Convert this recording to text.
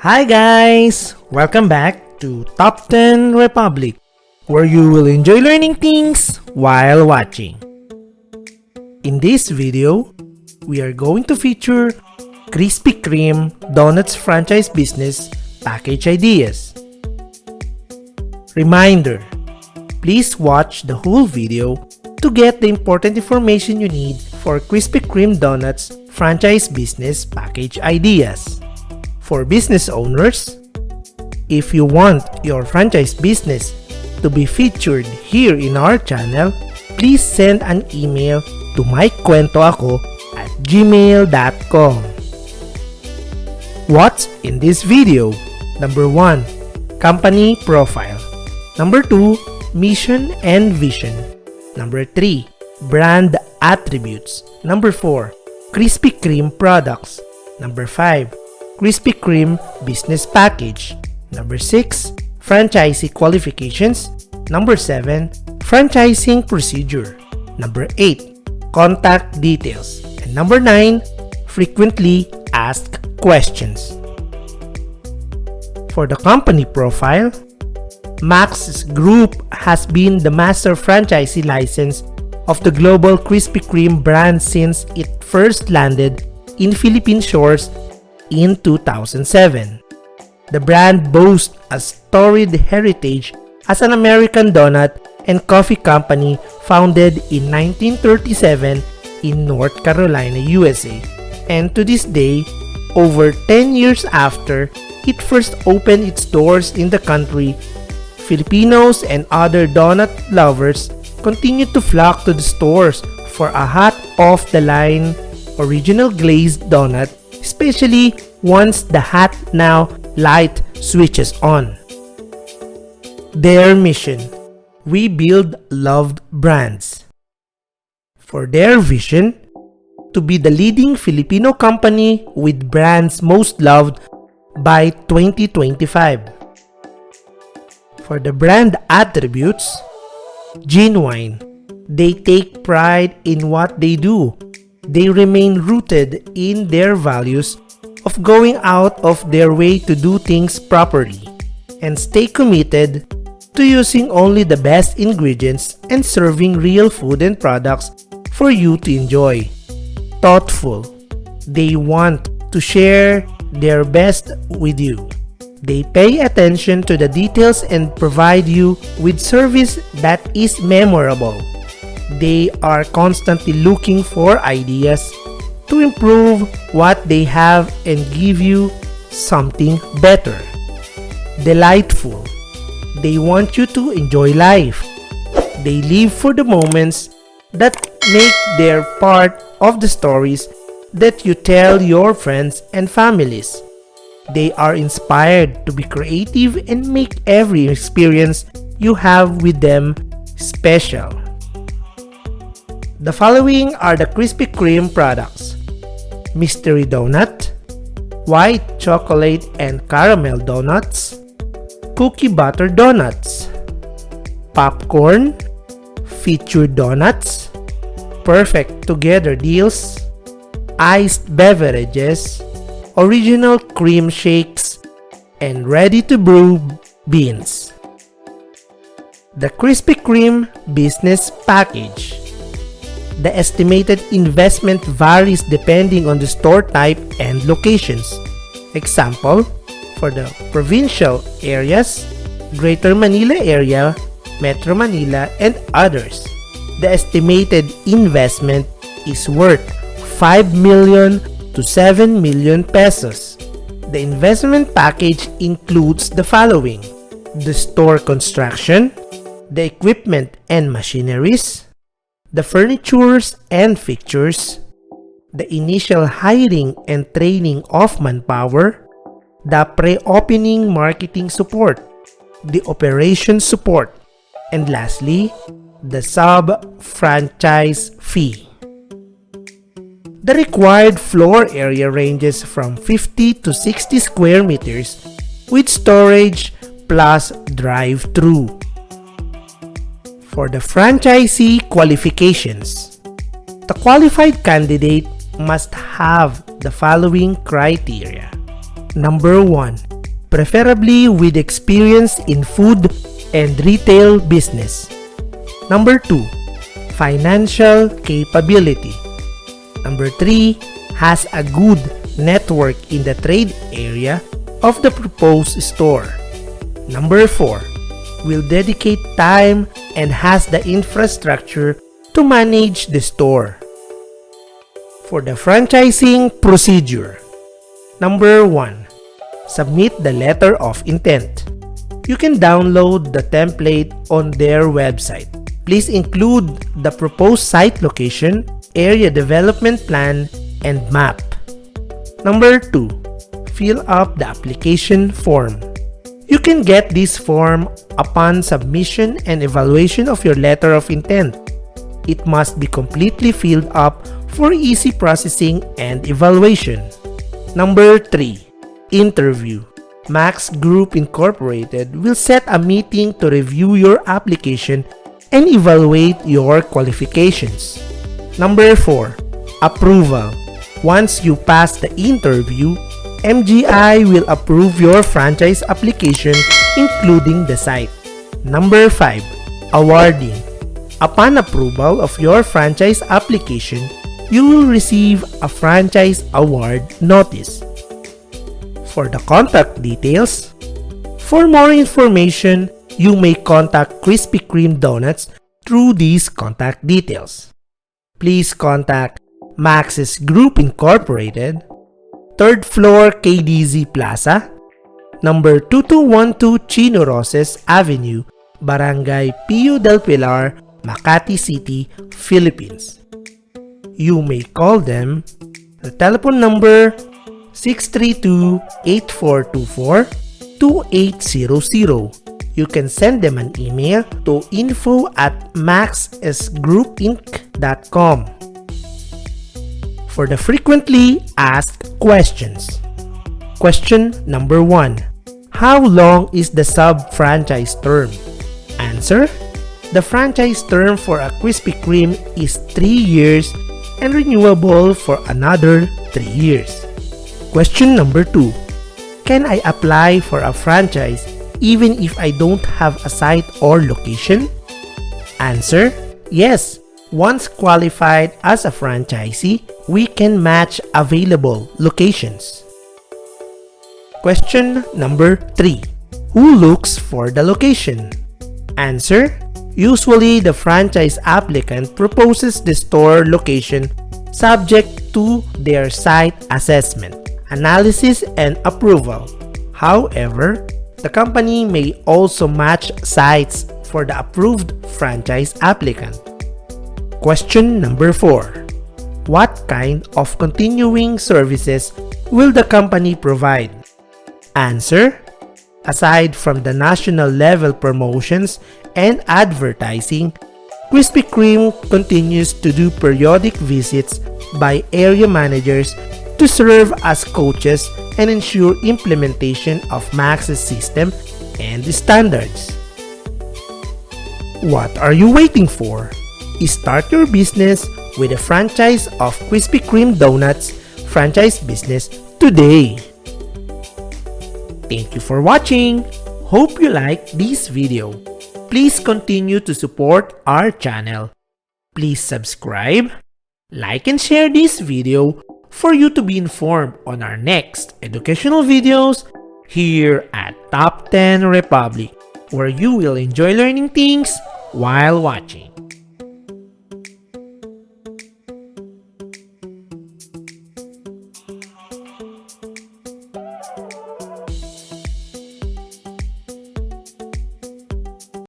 Hi guys! Welcome back to Top 10 Republic, where you will enjoy learning things while watching. In this video, we are going to feature Krispy Kreme Donuts franchise business package ideas. Reminder, please watch the whole video to get the important information you need for Krispy Kreme Donuts franchise business package ideas. For business owners, if you want your franchise business to be featured here in our channel, please send an email to mikekwentoako@gmail.com. What's in this video? Number 1, company profile. Number 2, mission and vision. Number 3, brand attributes. Number 4, Krispy Kreme products. Number 5, Krispy Kreme business package. Number 6, franchisee qualifications. Number 7, franchising procedure. Number 8, contact details. And number 9, frequently asked questions. For the company profile, Max Group has been the master franchisee license of the global Krispy Kreme brand since it first landed in Philippine shores in 2007. The brand boasts a storied heritage as an American donut and coffee company founded in 1937 in North Carolina, USA. And to this day, over 10 years after it first opened its doors in the country, Filipinos and other donut lovers continue to flock to the stores for a hot off-the-line original glazed donut, especially once the hot now light switches on. Their mission: we build loved brands. For their vision: to be the leading Filipino company with brands most loved by 2025. For the brand attributes: genuine. They take pride in what they do. They remain rooted in their values of going out of their way to do things properly and stay committed to using only the best ingredients and serving real food and products for you to enjoy. Thoughtful. They want to share their best with you. They pay attention to the details and provide you with service that is memorable. They are constantly looking for ideas to improve what they have and give you something better. Delightful. They want you to enjoy life. They live for the moments that make their part of the stories that you tell your friends and families. They are inspired to be creative and make every experience you have with them special. The following are the Krispy Kreme products: Mistery donut, white chocolate and caramel donuts, cookie butter donuts, popcorn, featured donuts, perfect together deals, iced beverages, original cream shakes, and ready-to-brew beans. The Krispy Kreme business package. The estimated investment varies depending on the store type and locations. Example, for the provincial areas, Greater Manila area, Metro Manila, and others, the estimated investment is worth 5 million to 7 million pesos. The investment package includes the following: the store construction, the equipment and machineries, the furnitures and fixtures, the initial hiring and training of manpower, the pre-opening marketing support, the operation support, and lastly, the sub-franchise fee. The required floor area ranges from 50 to 60 square meters with storage plus drive-through. For the franchisee qualifications, the qualified candidate must have the following criteria. Number 1, preferably with experience in food and retail business. Number 2, financial capability. Number 3, has a good network in the trade area of the proposed store. Number 4, will dedicate time and has the infrastructure to manage the store. For the franchising procedure. Number 1, submit the letter of intent. You can download the template on their website. Please include the proposed site location, area development plan, and map. Number 2, fill up the application form. You can get this form upon submission and evaluation of your letter of intent. It must be completely filled up for easy processing and evaluation. Number 3, interview. Max Group Incorporated will set a meeting to review your application and evaluate your qualifications. Number 4, approval. Once you pass the interview, MGI will approve your franchise application including the site. Number 5, awarding. Upon approval of your franchise application, you will receive a franchise award notice. For the contact details, for more information, you may contact Krispy Kreme Doughnuts through these contact details. Please contact Max's Group Incorporated, 3rd floor KDZ Plaza, number 2212 Chino Roses Avenue, Barangay Pio del Pilar, Makati City, Philippines. You may call them. The telephone number 632-8424-2800. You can send them an email to info@maxsgroupinc.com. For the frequently asked questions. Question number 1. How long is the sub-franchise term? Answer. The franchise term for a Krispy Kreme is 3 years and renewable for another 3 years. Question number 2. Can I apply for a franchise even if I don't have a site or location? Answer. Yes. Once qualified as a franchisee, we can match available locations. Question number 3. Who looks for the location? Answer. Usually, the franchise applicant proposes the store location subject to their site assessment, analysis, and approval. However, the company may also match sites for the approved franchise applicant. Question number 4. What kind of continuing services will the company provide? Answer. Aside from the national level promotions and advertising, Krispy Kreme continues to do periodic visits by area managers to serve as coaches and ensure implementation of Max's system and standards. What are you waiting for? Start your business with a franchise of Krispy Kreme Doughnuts franchise business today. Thank you for watching. Hope you liked this video. Please continue to support our channel. Please subscribe, like, and share this video for you to be informed on our next educational videos here at Top 10 Republic, where you will enjoy learning things while watching.